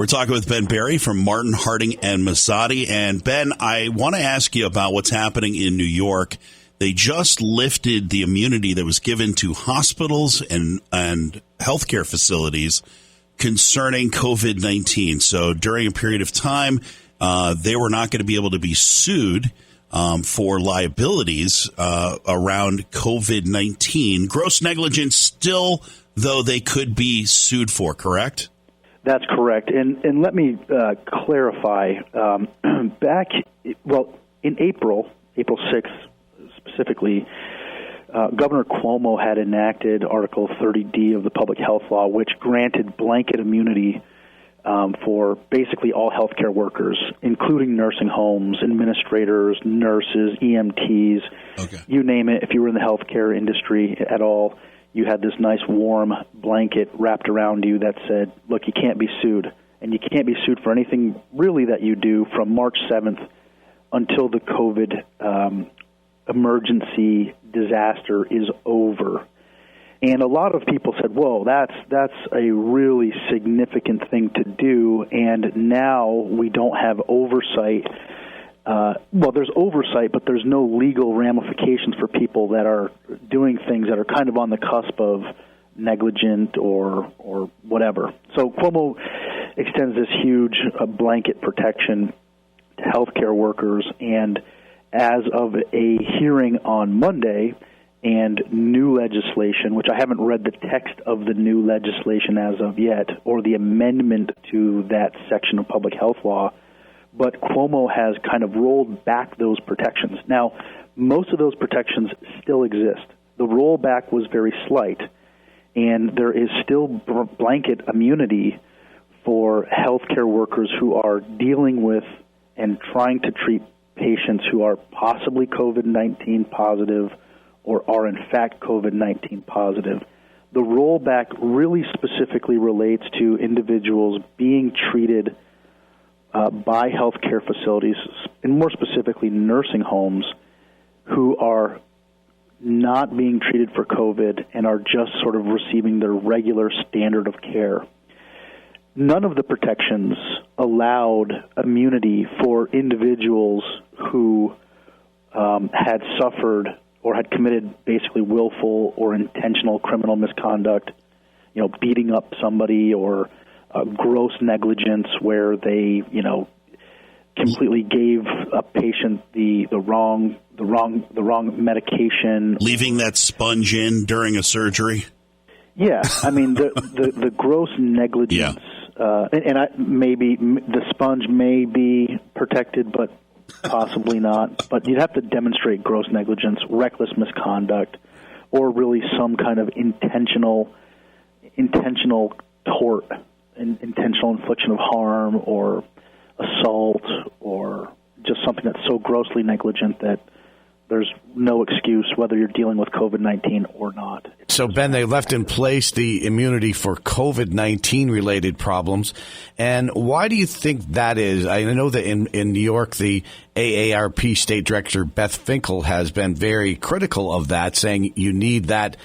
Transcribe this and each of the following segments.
We're talking with Ben Berry from Martin, Harding, and Mazzotti. And Ben, I want to ask you about what's happening in New York. They just lifted the immunity that was given to hospitals and healthcare facilities concerning COVID-19. So during a period of time, they were not going to be able to be sued for liabilities around COVID-19. Gross negligence still, though, they could be sued for, correct? That's correct. And let me clarify. Back, in April 6th specifically, Governor Cuomo had enacted Article 30D of the Public Health Law, which granted blanket immunity for basically all healthcare workers, including nursing homes, administrators, nurses, EMTs, you name it. If you were in the healthcare industry at all, you had this nice warm blanket wrapped around you that said, look, you can't be sued. And you can't be sued for anything really that you do from March 7th until the COVID emergency disaster is over. And a lot of people said, whoa, that's a really significant thing to do, and now we don't have oversight. There's oversight, but there's no legal ramifications for people that are doing things that are kind of on the cusp of negligent or whatever. So Cuomo extends this huge blanket protection to healthcare workers, and as of a hearing on Monday and new legislation, which I haven't read the text of the new legislation as of yet, or the amendment to that section of public health law, but Cuomo has kind of rolled back those protections. Now, most of those protections still exist. The rollback was very slight, and there is still blanket immunity for healthcare workers who are dealing with and trying to treat patients who are possibly COVID-19 positive or are in fact COVID-19 positive. The rollback really specifically relates to individuals being treated by healthcare facilities, and more specifically nursing homes, who are not being treated for COVID and are just sort of receiving their regular standard of care. None of the protections allowed immunity for individuals who had suffered or had committed basically willful or intentional criminal misconduct, beating up somebody, or gross negligence where they, completely gave a patient the wrong medication, leaving that sponge in during a surgery. Yeah, I mean the gross negligence, maybe the sponge may be protected, but possibly not. But you'd have to demonstrate gross negligence, reckless misconduct, or really some kind of intentional tort, intentional infliction of harm, or assault, or just something that's so grossly negligent that there's no excuse whether you're dealing with COVID-19 or not. So, Ben, they left in place the immunity for COVID-19 related problems. And why do you think that is? I know that in New York, the AARP State Director, Beth Finkel, has been very critical of that, saying you need that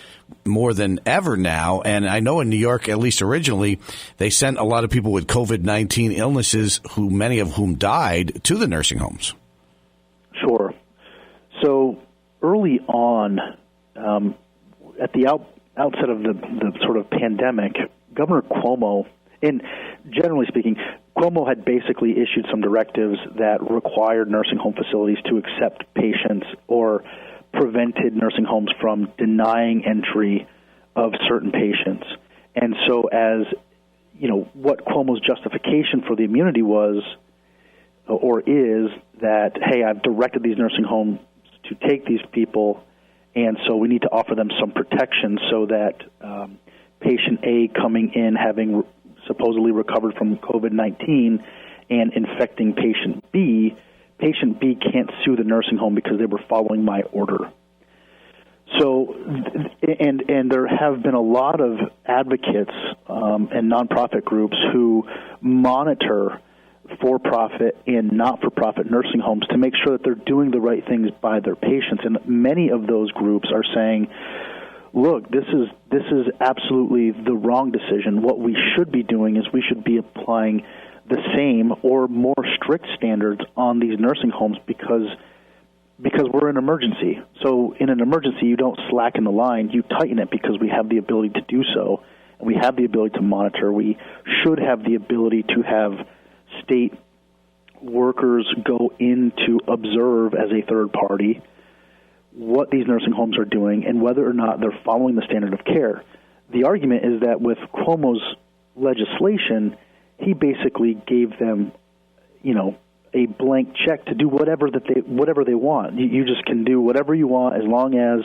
more than ever now. And I know in New York, at least originally, they sent a lot of people with COVID-19 illnesses, many of whom died, to the nursing homes. Sure. So early on, at the outset of the sort of pandemic, Governor Cuomo, and generally speaking, Cuomo had basically issued some directives that required nursing home facilities to accept patients or prevented nursing homes from denying entry of certain patients. And so as, what Cuomo's justification for the immunity was or is that, hey, I've directed these nursing homes to take these people, and so we need to offer them some protection so that patient A coming in having supposedly recovered from COVID-19 and infecting patient B can't sue the nursing home because they were following my order. So, and there have been a lot of advocates and nonprofit groups who monitor for-profit and not-for-profit nursing homes to make sure that they're doing the right things by their patients. And many of those groups are saying, look, this is absolutely the wrong decision. What we should be doing is we should be applying the same or more strict standards on these nursing homes because we're an emergency. So in an emergency, you don't slacken the line, you tighten it because we have the ability to do so, and we have the ability to monitor. We should have the ability to have state workers go in to observe as a third party what these nursing homes are doing and whether or not they're following the standard of care. The argument is that with Cuomo's legislation, he basically gave them, a blank check to do whatever they want. You just can do whatever you want as long as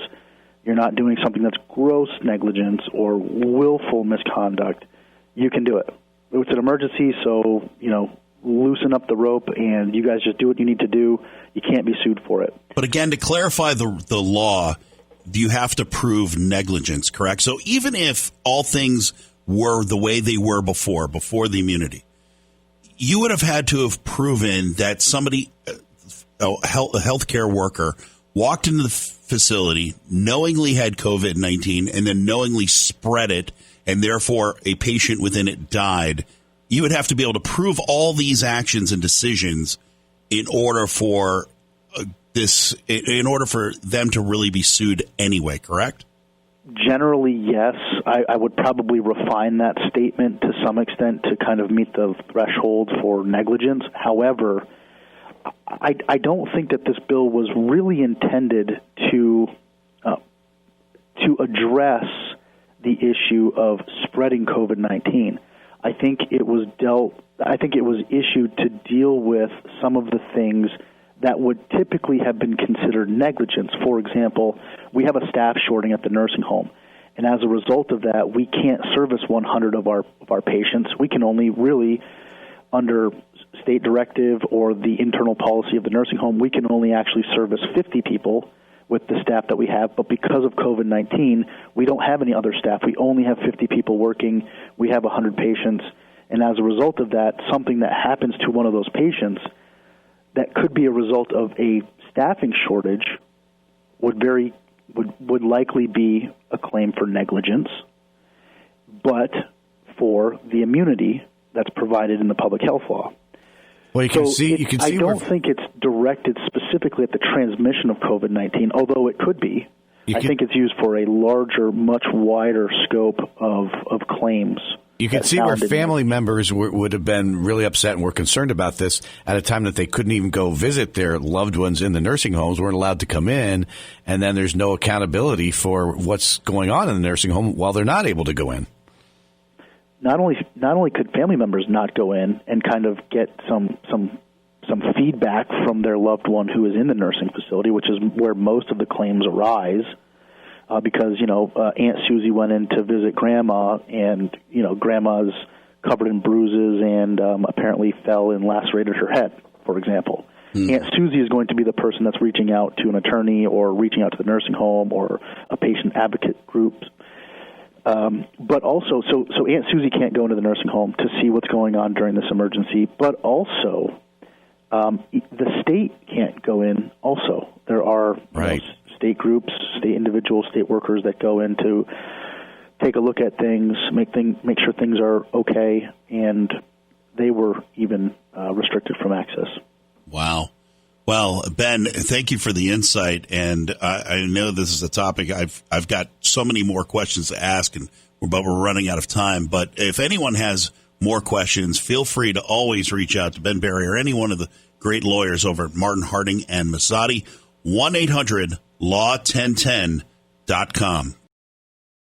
you're not doing something that's gross negligence or willful misconduct. You can do it. It's an emergency, so loosen up the rope and you guys just do what you need to do. You can't be sued for it. But again, to clarify the law, you have to prove negligence, correct? So even if all things were the way they were before the immunity, you would have had to have proven that somebody, a healthcare worker, walked into the facility, knowingly had COVID-19, and then knowingly spread it, and therefore a patient within it died. You would have to be able to prove all these actions and decisions in order for in order for them to really be sued anyway, correct? Generally, yes. I would probably refine that statement to some extent to kind of meet the threshold for negligence. However, I don't think that this bill was really intended to address the issue of spreading COVID-19. I think it was issued to deal with some of the things that would typically have been considered negligence. For example, we have a staff shortage at the nursing home, and as a result of that, we can't service 100 of our patients. We can only really, under state directive or the internal policy of the nursing home, we can only actually service 50 people with the staff that we have. But because of COVID-19, we don't have any other staff. We only have 50 people working. We have 100 patients, and as a result of that, something that happens to one of those patients that could be a result of a staffing shortage would likely be a claim for negligence, but for the immunity that's provided in the public health law. Well, I don't think it's directed specifically at the transmission of COVID-19, although it could be. I think it's used for a larger, much wider scope of claims. You can see where family members would have been really upset and were concerned about this at a time that they couldn't even go visit their loved ones in the nursing homes, weren't allowed to come in, and then there's no accountability for what's going on in the nursing home while they're not able to go in. Not only could family members not go in and kind of get some feedback from their loved one who is in the nursing facility, which is where most of the claims arise, because Aunt Susie went in to visit Grandma, and Grandma's covered in bruises and apparently fell and lacerated her head, for example. Aunt Susie is going to be the person that's reaching out to an attorney or reaching out to the nursing home or a patient advocate group. But also, so Aunt Susie can't go into the nursing home to see what's going on during this emergency, but also the state can't go in also. There are state groups, state individuals, state workers that go in to take a look at things, make sure things are okay, and they were even restricted from access. Wow. Well, Ben, thank you for the insight, and I know this is a topic I've got so many more questions to ask, but we're running out of time. But if anyone has more questions, feel free to always reach out to Ben Berry or any one of the great lawyers over at Martin Harding and Mazzotti. 1-800-LAW1010.com.